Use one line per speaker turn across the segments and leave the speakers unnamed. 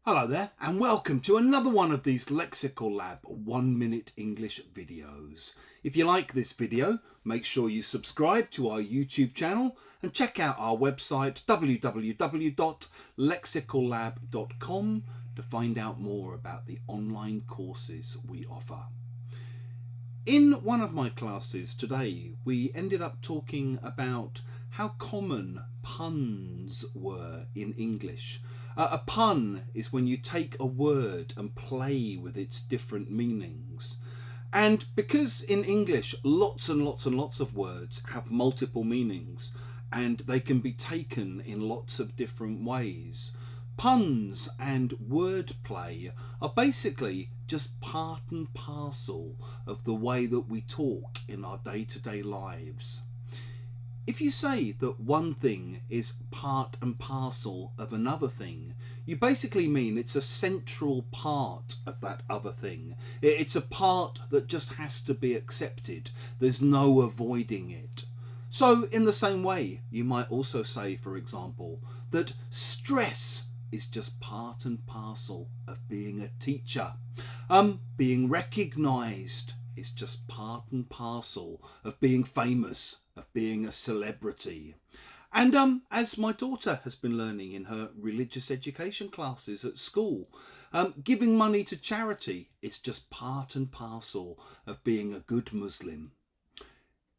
Hello there and welcome to another one of these Lexical Lab 1 minute English videos. If you like this video, make sure you subscribe to our YouTube channel and check out our website www.lexicallab.com to find out more about the online courses we offer. In one of my classes today, we ended up talking about how common puns were in English. A pun is when you take a word and play with its different meanings. And because in English lots and lots of words have multiple meanings and they can be taken in lots of different ways, puns and wordplay are basically just part and parcel of the way that we talk in our day-to-day lives. If you say that one thing is part and parcel of another thing, you basically mean it's a central part of that other thing. It's a part that just has to be accepted. There's no avoiding it. So in the same way, you might also say, for example, that stress is just part and parcel of being a teacher. Being recognised is just part and parcel of being famous, of being a celebrity. And as my daughter has been learning in her religious education classes at school, giving money to charity is just part and parcel of being a good Muslim.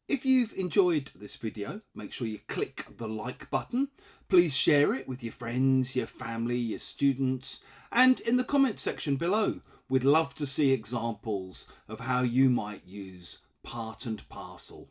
If you've enjoyed this video, make sure you click the like button. Please share it with your friends, your family, your students, and in the comment section below, we'd love to see examples of how you might use part and parcel.